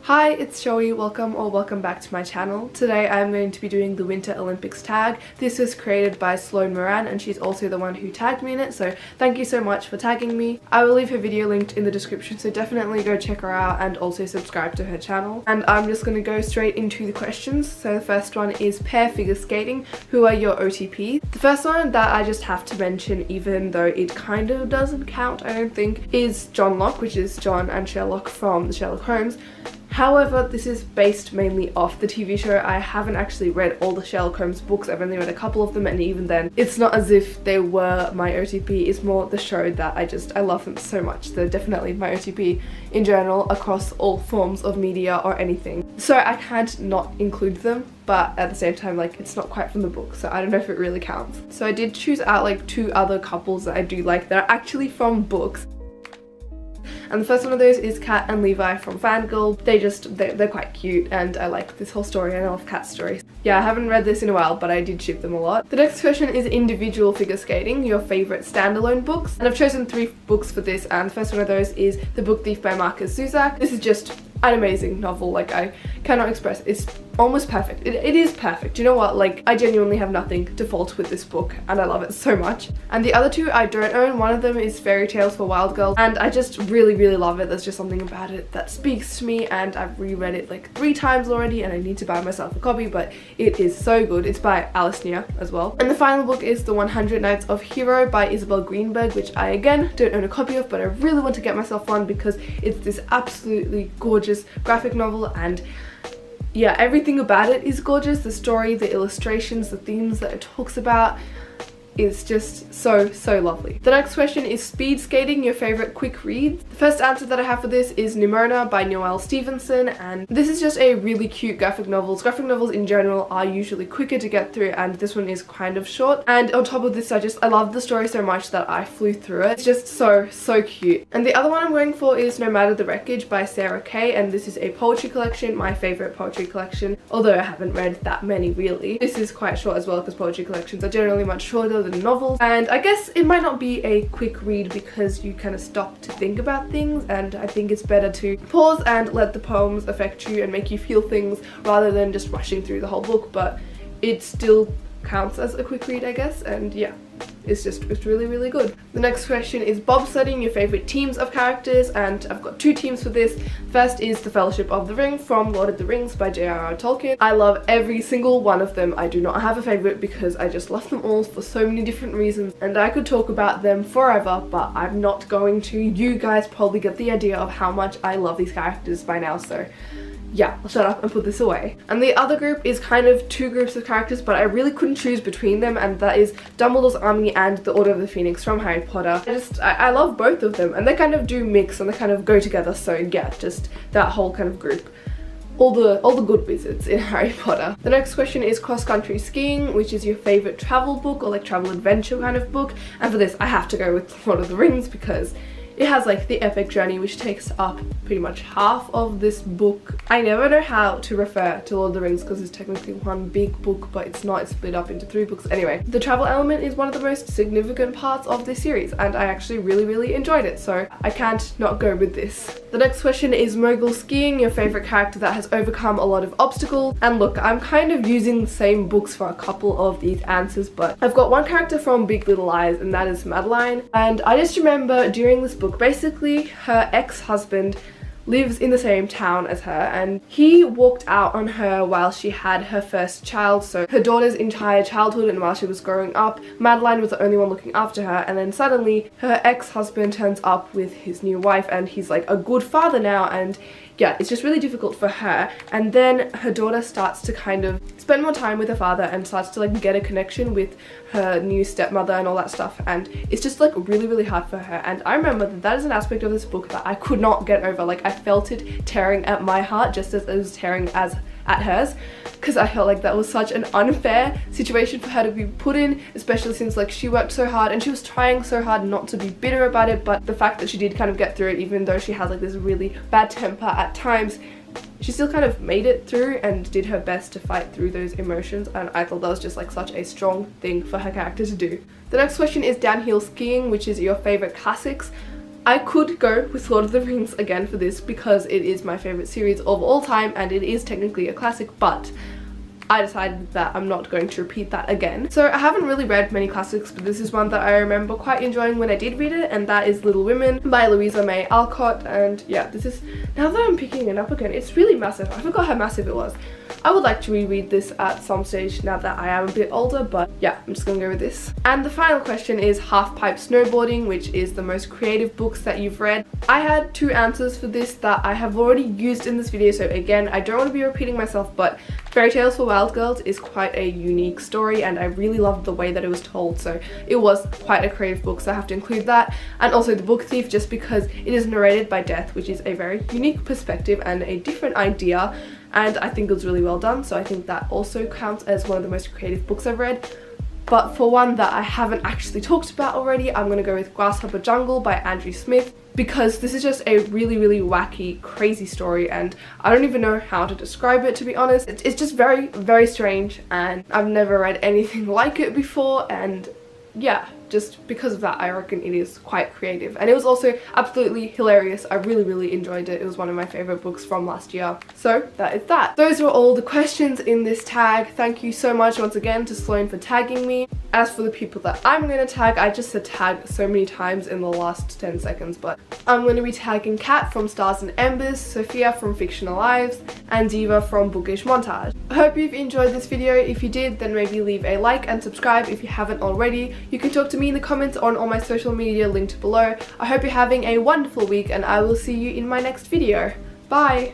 Hi, it's Joey. Welcome back to my channel. Today I'm going to be doing the Winter Olympics tag. This was created by Sloane Moran and she's also the one who tagged me in it, so thank you so much for tagging me. I will leave her video linked in the description, so definitely go check her out and also subscribe to her channel. And I'm just going to go straight into the questions. So the first one is pair figure skating. Who are your OTP? The first one that I just have to mention, even though it kind of doesn't count I don't think, is John Locke, which is John and Sherlock from the Sherlock Holmes. However, this is based mainly off the TV show. I haven't actually read all the Sherlock Holmes books. I've only read a couple of them, and even then it's not as if they were my OTP. It's more the show that I love them so much. They're definitely my OTP in general across all forms of media or anything. So I can't not include them, but at the same time, like, it's not quite from the book, so I don't know if it really counts. So I did choose out like two other couples that I do like that are actually from books. And the first one of those is Kat and Levi from Fangirl. They're quite cute and I like this whole story and I love Kat's story. Yeah, I haven't read this in a while, but I did ship them a lot. The next question is individual figure skating, your favourite standalone books. And I've chosen 3 books for this, and the first one of those is The Book Thief by Marcus Zusak. This is just an amazing novel, like I cannot express. It's almost perfect. It is perfect. You know what, like I genuinely have nothing to fault with this book and I love it so much. And the other 2 I don't own. One of them is Fairytales for Wild Girls and I just really love it. There's just something about it that speaks to me and I've reread it like 3 times already and I need to buy myself a copy, but it is so good. It's by Allyse as well. And the final book is The 100 Nights of Hero by Isabel Greenberg, which I again don't own a copy of, but I really want to get myself one because it's this absolutely gorgeous graphic novel and yeah, everything about it is gorgeous. The story, the illustrations, the themes that it talks about is just so lovely. The next question is speed skating, your favorite quick reads. The first answer that I have for this is Nimona by Noelle Stevenson, and this is just a really cute graphic novel. Graphic novels in general are usually quicker to get through and this one is kind of short, and on top of this I love the story so much that I flew through it. It's just so cute. And the other one I'm going for is No Matter the Wreckage by Sarah Kay, and this is a poetry collection, my favorite poetry collection, although I haven't read that many really. This is quite short as well because poetry collections are generally much shorter than novels, and I guess it might not be a quick read because you kind of stop to think about things, and I think it's better to pause and let the poems affect you and make you feel things rather than just rushing through the whole book, but it still counts as a quick read I guess, and yeah. It's really good. The next question is bobsledding, your favorite teams of characters, and I've got 2 teams for this. First is the Fellowship of the Ring from Lord of the Rings by j.r.r. Tolkien. I love every single one of them. I do not have a favorite because I just love them all for so many different reasons and I could talk about them forever, but I'm not going to. You guys probably get the idea of how much I love these characters by now, so yeah, I'll shut up and put this away. And the other group is kind of 2 groups of characters, but I really couldn't choose between them, and that is Dumbledore's Army and the Order of the Phoenix from Harry Potter. I love both of them and they kind of do mix and they kind of go together, so yeah, just that whole kind of group. All the good wizards in Harry Potter. The next question is cross-country skiing, which is your favorite travel book or like travel adventure kind of book, and for this I have to go with Lord of the Rings because it has like the epic journey, which takes up pretty much half of this book. I never know how to refer to Lord of the Rings because it's technically one big book, but it's not. It's split up into 3 books. Anyway, the travel element is one of the most significant parts of this series and I actually really enjoyed it, so I can't not go with this. The next question is mogul skiing, your favorite character that has overcome a lot of obstacles. And look, I'm kind of using the same books for a couple of these answers, but I've got one character from Big Little Lies and that is Madeline, and I just remember during this book basically her ex-husband lives in the same town as her and he walked out on her while she had her first child, so her daughter's entire childhood, and while she was growing up Madeline was the only one looking after her, and then suddenly her ex-husband turns up with his new wife and he's like a good father now, and yeah, it's just really difficult for her. And then her daughter starts to kind of spend more time with her father and starts to like get a connection with her new stepmother and all that stuff, and it's just like really hard for her. And I remember that is an aspect of this book that I could not get over. Like I felt it tearing at my heart just as it was tearing at hers, because I felt like that was such an unfair situation for her to be put in, especially since like she worked so hard and she was trying so hard not to be bitter about it, but the fact that she did kind of get through it, even though she has like this really bad temper at times, she still kind of made it through and did her best to fight through those emotions, and I thought that was just like such a strong thing for her character to do. The next question is downhill skiing, which is your favorite classics. I could go with Lord of the Rings again for this because it is my favourite series of all time and it is technically a classic, but I decided that I'm not going to repeat that again. So I haven't really read many classics, but this is one that I remember quite enjoying when I did read it, and that is Little Women by Louise Alcott. And yeah, this is, now that I'm picking it up again, it's really massive. I forgot how massive it was. I would like to reread this at some stage now that I am a bit older, but yeah, I'm just gonna go with this. And the final question is Half-Pipe Snowboarding, which is the most creative books that you've read. I had 2 answers for this that I have already used in this video, so again, I don't want to be repeating myself, but Fairytales for Wild Girls is quite a unique story and I really loved the way that it was told, so it was quite a creative book, so I have to include that. And also The Book Thief, just because it is narrated by Death, which is a very unique perspective and a different idea, and I think it was really well done, so I think that also counts as one of the most creative books I've read. But for one that I haven't actually talked about already, I'm gonna go with Grasshopper Jungle by Andrew Smith, because this is just a really wacky, crazy story, and I don't even know how to describe it, to be honest. It's just very strange, and I've never read anything like it before, and yeah, just because of that I reckon it is quite creative. And it was also absolutely hilarious. I really enjoyed it. It was one of my favourite books from last year. So that is that. Those were all the questions in this tag. Thank you so much once again to Sloan for tagging me. As for the people that I'm going to tag, I just said tag so many times in the last 10 seconds, but I'm going to be tagging Kat from Stars and Embers, Sophia from Fictional Lives, and Diva from Bookish Montage. I hope you've enjoyed this video. If you did, then maybe leave a like and subscribe if you haven't already. You can talk to me in the comments on all my social media linked below. I hope you're having a wonderful week and I will see you in my next video. Bye!